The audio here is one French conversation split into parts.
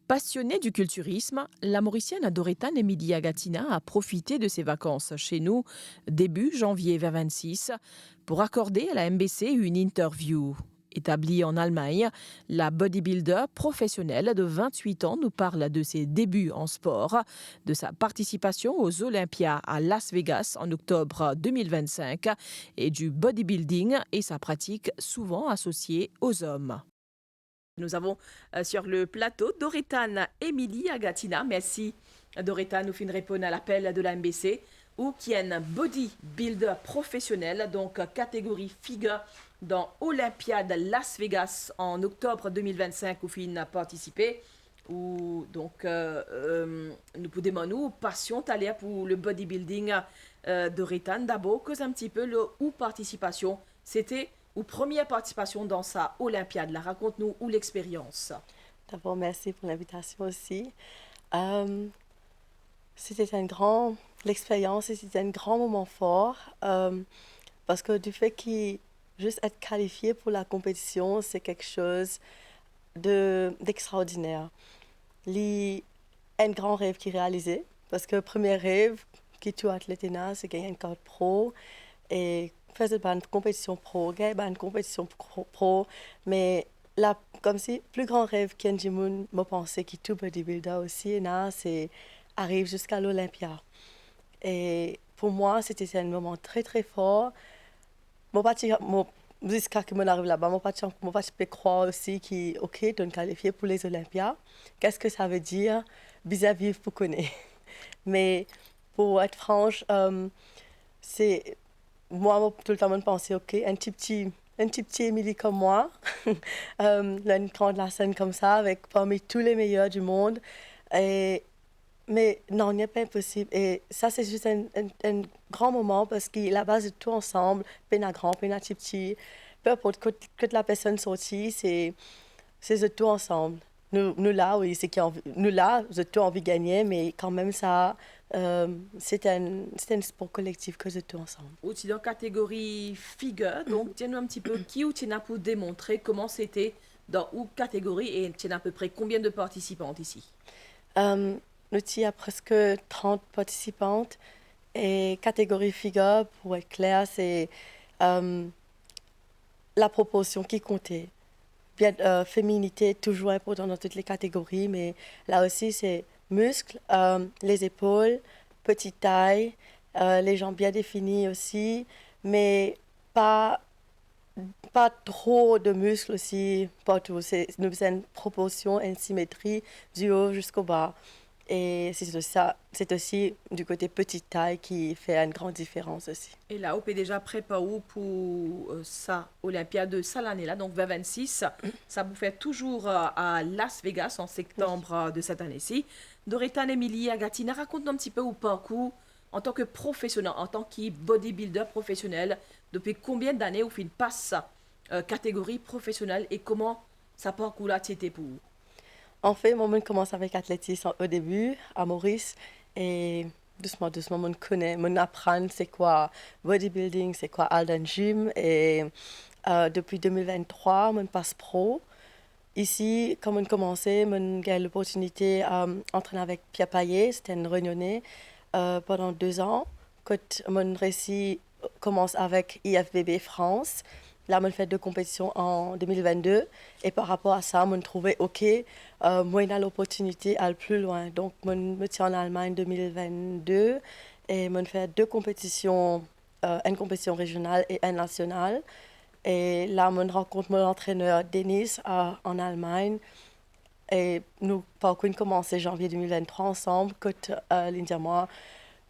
Passionnée du culturisme, la Mauricienne Dorotane Emilia Gatina a profité de ses vacances chez nous début janvier 2026 pour accorder à la MBC une interview. Établie en Allemagne, la bodybuilder professionnelle de 28 ans nous parle de ses débuts en sport, de sa participation aux Olympiades à Las Vegas en octobre 2025 et du bodybuilding et sa pratique souvent associée aux hommes. Nous avons sur le plateau Dorotane Émilie Agatina. Merci Dorotane, nous finissons répondre à l'appel de la MBC. Ou qui est un bodybuilder professionnel, donc catégorie figure dans Olympiade Las Vegas en octobre 2025 où Finn a participé. Ou donc nous pouvons nous passion taler pour le bodybuilding Dorotane. D'abord, cause un petit peu le ou participation. C'était ou première participation dans sa Olympiade. Là, raconte-nous où l'expérience. D'abord, merci pour l'invitation aussi. Euh, C'était l'expérience, c'était un grand moment fort parce que du fait qu'il juste être qualifié pour la compétition, c'est quelque chose d'extraordinaire. C'est un grand rêve qui est réalisé parce que le premier rêve qui tout athlète c'est gagner une carte pro et faire une compétition pro, gagner une compétition pro, mais là, comme si plus grand rêve qu'un Jimoun m'a pensé qui tout bodybuilder aussi, c'est arrive jusqu'à l'Olympia. Et pour moi, c'était un moment très très fort. Mon parti, jusqu'à que mon arrive là-bas, mon parti peut croire aussi que ok, tu es qualifié pour les Olympiades. Qu'est-ce que ça veut dire vis-à-vis pour connaître. Mais pour être franche, c'est moi tout le temps je pensais ok, un petit Émilie comme moi, une grande la scène comme ça avec parmi tous les meilleurs du monde. Et mais non, il n'est pas impossible. Et ça, c'est juste un grand moment parce que la base de tout ensemble, peine à grand, peine à petit, peu importe que la personne sortie, c'est de tout ensemble. Nous là, oui, nous là, de tout envie de gagner, mais quand même, c'est un sport collectif que de tout ensemble. Ou tu dans catégorie figure, donc tiens-nous un petit peu qui ou tu as pour démontrer comment c'était dans ou catégorie et tu as à peu près combien de participantes ici. Euh, nous avons presque 30 participantes et catégorie figure, pour être clair, c'est euh, la proportion qui comptait. Bien, féminité est toujours important dans toutes les catégories, mais là aussi, c'est muscles, les épaules, petite taille, les jambes bien définies aussi, mais pas, pas trop de muscles aussi partout. Nous avons une proportion, une symétrie du haut jusqu'au bas. Et c'est aussi du côté petite taille qui fait une grande différence aussi. Et là, on est déjà préparé pour ça, Olympiade de ça l'année-là, donc 2026. Ça vous fait toujours à Las Vegas en Oui. septembre de cette année-ci. Dorotane Emilie Agatina, raconte-nous un petit peu au parcours en tant que professionnel, en tant que bodybuilder professionnel. Depuis combien d'années au fin passe catégorie professionnelle et comment ça parcours-là c'était pour vous? En fait, moi, je commence avec l'athlétisme au début, à Maurice, et doucement, doucement, on connaît, on apprend c'est quoi bodybuilding, c'est quoi Alden Gym, et depuis 2023, on passe pro. Ici, comme on commençait, on a eu l'opportunité d'entraîner avec Pierre Payet, c'était une réunionnais, pendant 2 ans. Quand on réussi commence avec IFBB France, là, on fait 2 compétitions en 2022. Et par rapport à ça, on trouvait OK, moi, il a l'opportunité d'aller plus loin. Donc, on me tient en Allemagne 2022 et on fait 2 compétitions, une compétition régionale et une nationale. Et là, on rencontre mon entraîneur Denis en Allemagne. Et nous, par contre, commencé janvier 2023 ensemble, quand l'India et moi,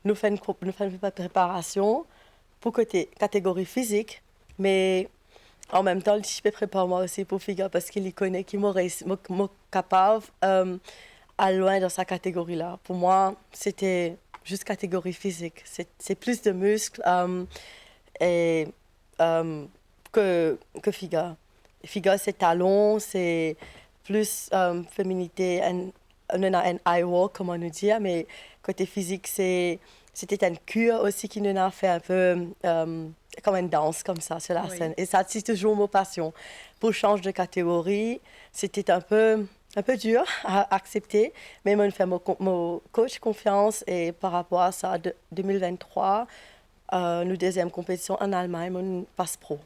nous faisons une préparation pour côté catégorie physique, mais en même temps, je prépare moi aussi pour figure parce qu'il y connaît, qui m'aurait capable à loin dans sa catégorie-là. Pour moi, c'était juste catégorie physique. C'est plus de muscles et, euh, que figure. Figure, c'est talons, c'est plus féminité, on a un eye walk, comment nous dire, mais côté physique, c'était une cure aussi qui nous a fait un peu comme une danse comme ça sur la scène. Oui. Et ça, c'est toujours ma passion. Pour changer de catégorie, c'était un peu un peu dur à accepter, mais moi, je fais mon coach confiance et par rapport à ça, 2023, nous deuxième compétition en Allemagne, on passe pro.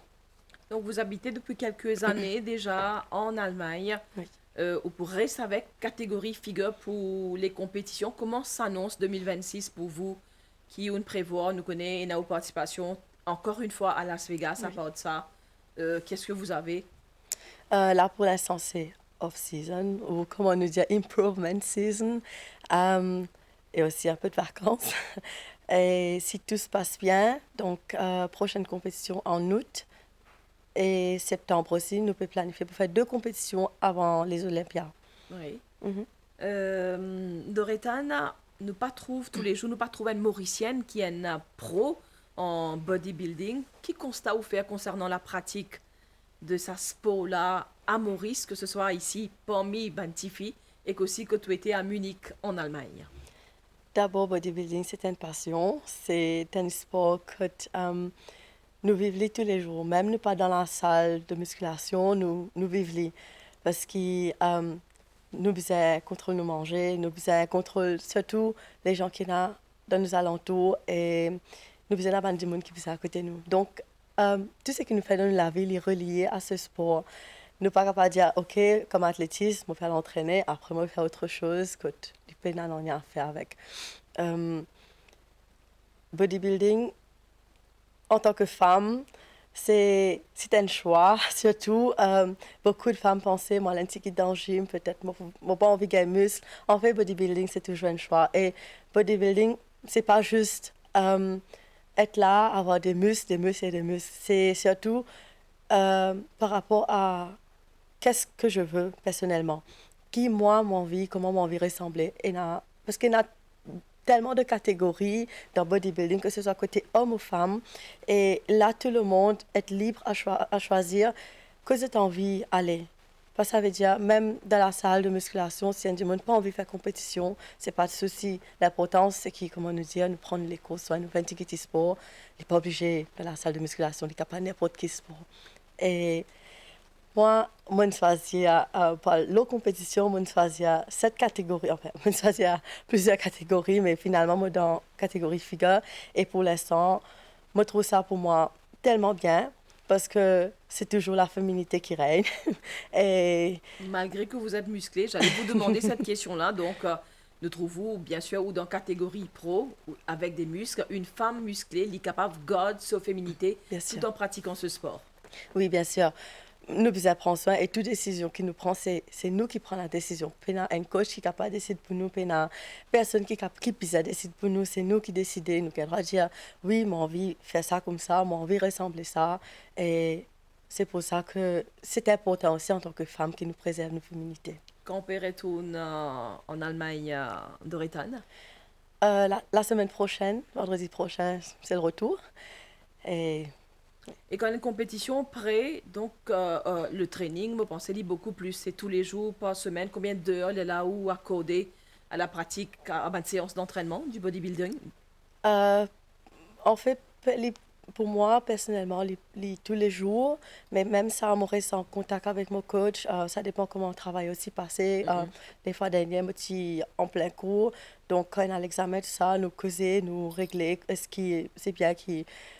Donc vous habitez depuis quelques années déjà en Allemagne. Oui. Vous restez avec catégorie figure pour les compétitions. Comment s'annonce 2026 pour vous qui on prévoit, nous connaît une participation encore une fois à Las Vegas à Oui. part de ça. Qu'est-ce que vous avez? Là, pour l'instant, c'est off-season ou comment on nous dit, improvement season. Et aussi un peu de vacances. Et si tout se passe bien, donc prochaine compétition en août et septembre aussi, nous pouvons planifier pour faire 2 compétitions avant les Olympiades. Oui. Mhm. Doretana, nous pas trouve tous les jours, nous pas trouve une Mauricienne qui est une pro en bodybuilding. Qui constat ou faire concernant la pratique de sa sport-là à Maurice, que ce soit ici parmi Bantifi et qu'aussi que tu étais à Munich en Allemagne? D'abord, bodybuilding, c'est une passion. C'est un sport que nous vivons tous les jours. Même nous pas dans la salle de musculation, nous vivons parce que nous besoin contrôle nous manger, nous besoin contrôle surtout les gens qui sont dans nos alentours et nous besoin d'avoir du monde qui est à côté de nous. Donc, tout ce qui nous fait dans la vie est relié à ce sport. Nous pas capable de dire, OK, comme athlétisme, on fait l'entraîner, après, on fait autre chose que du pénal, on rien à faire avec. Bodybuilding, en tant que femme, c'est un choix. Surtout, beaucoup de femmes pensaient, moi, l'antique dans le gym, peut-être, moi, pas envie de gagner muscle. En fait, bodybuilding, c'est toujours un choix. Et bodybuilding, c'est pas juste être là, avoir des muscles, des muscles et des muscles. C'est surtout par rapport à qu'est-ce que je veux personnellement. Qui, moi, m'envie, comment m'envie ressembler. Parce qu'il y en a tellement de catégories dans bodybuilding, que ce soit côté homme ou femme. Et là, tout le monde est libre à choisir que tu as envie d'aller. Parce que ça veut dire, même dans la salle de musculation, si un du monde n'a pas envie de faire compétition, c'est pas de souci. L'important, c'est qu'il, comment nous dire, nous prendre les courses, soit nous faire un petit sport. Il n'est pas obligé dans la salle de musculation, il n'est pas n'importe quel sport. Et moi, je choisis pour la compétition, je choisis cette catégorie. Enfin, je choisis plusieurs catégories, mais finalement, moi, dans la catégorie figure. Et pour l'instant, je trouve ça pour moi tellement bien parce que c'est toujours la féminité qui règne. Et Malgré que vous êtes musclé, j'allais vous demander cette question-là. Donc, nous trouvons, bien sûr, ou dans catégorie pro, avec des muscles, une femme musclée, est capable de garder sa féminité bien sûr. tout en pratiquant ce sport. Oui, bien sûr. Nous devons prendre soin et toute décision qu'il nous prend, c'est nous qui prenons la décision. Il y a un coach qui est capable de décider pour nous, il y a une personne qui peut décider pour nous, c'est nous qui décidons. Nous avons dire, oui, j'ai envie de faire ça comme ça, j'ai envie de ressembler ça. Et c'est pour ça que c'est important aussi en tant que femme qui nous préserve nos féminités. Quand on retourne en Allemagne, Doretan? La semaine prochaine, vendredi prochain, c'est le retour. Et Et quand une compétition près, donc le training, vous pensez beaucoup plus, c'est tous les jours, par semaine, combien d'heures il est là où accordé à la pratique, à une séance d'entraînement du bodybuilding? euh, en fait, pour moi, personnellement, tous les jours, mais même ça, on reste en contact avec mon coach. Ça dépend comment on travaille aussi passé. Des fois, dernier, petit en plein cours. Donc, quand on a l'examen, tout ça, nous causer, nous régler. Est-ce que c'est bien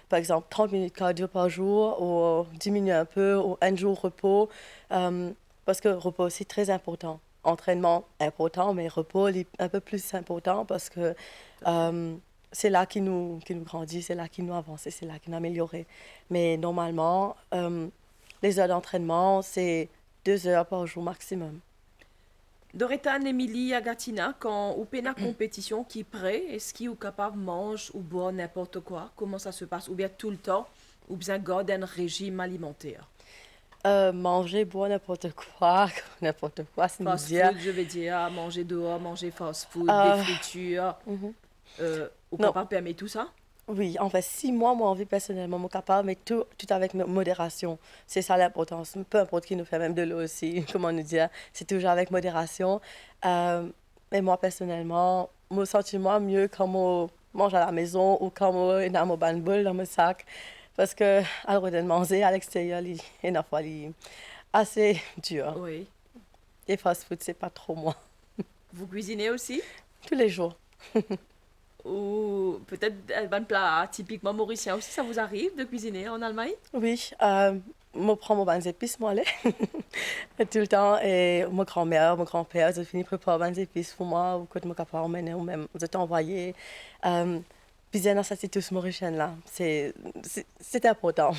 par exemple, 30 minutes cardio par jour, ou diminuer un peu, ou un jour repos. Parce que repos aussi très important. Entraînement important, mais repos un peu plus important parce que c'est là qui nous grandit, c'est là qui nous avance, c'est là qui nous améliore. Mais normalement, les heures d'entraînement, c'est 2 heures par jour maximum. Doretan, Emily, Agatina, quand ou pena compétition qui prêt, est-ce qu'il est capable de manger ou boire n'importe quoi? Comment ça se passe? Ou bien tout le temps? Ou bien garder un régime alimentaire? Manger, boire n'importe quoi, c'est nous Fast dire. food, je vais dire, manger dehors, manger fast food, Euh, des fritures. mhm. Ou Non, capable de permettre tout ça? oui, en fait, si moi, envie personnellement, mon capable, mais tout avec modération. C'est ça l'importance. Peu importe qui nous fait, même de l'eau aussi, comment nous dire, c'est toujours avec modération. Mais moi, personnellement, je me sens moi mieux quand je mange à la maison ou quand je dans mon bain boule dans mon sac. Parce que, alors, de manger à l'extérieur, il y a une fois, il est assez dur. Oui. Et fast-food, c'est pas trop moi. Vous cuisinez aussi? Tous les jours. Ou peut-être un plat typiquement mauricien aussi, ça vous arrive de cuisiner en Allemagne? Oui, je prends mon bain d'épices, moi, là. Tout le temps. Et ma grand-mère, mon grand-père, ils ont fini par préparer bain d'épices pour moi, ou quand mon papa emmenait, ou même, ils ont envoyé. Puis, ça, c'est tout ce mauricien là. C'est important.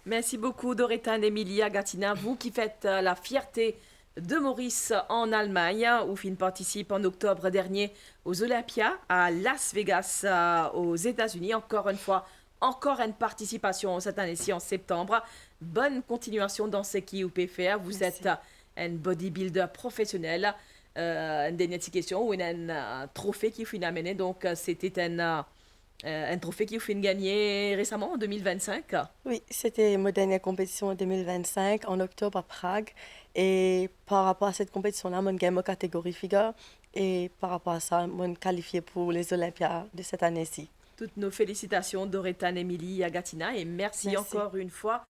Merci beaucoup Dorothane Emilia Gatina, vous qui faites la fierté de Maurice en Allemagne, où Finn participe en octobre dernier aux Olympiades à Las Vegas aux États-Unis. Encore une fois, encore une participation cette année-ci en septembre. Bonne continuation dans ce qui vous peut faire. Vous Merci. êtes un bodybuilder professionnel. Une dernière petite question, ou un trophée qui vous a amené. Donc, c'était un trophée qui vous a gagné récemment en 2025. Oui, c'était ma dernière compétition en 2025, en octobre à Prague. Et par rapport à cette compétition-là, mon gagné ma catégorie figure. Et par rapport à ça, je qualifié pour les Olympiades de cette année-ci. Toutes nos félicitations, Dorothane Émilie Agatina, et merci Merci. encore une fois.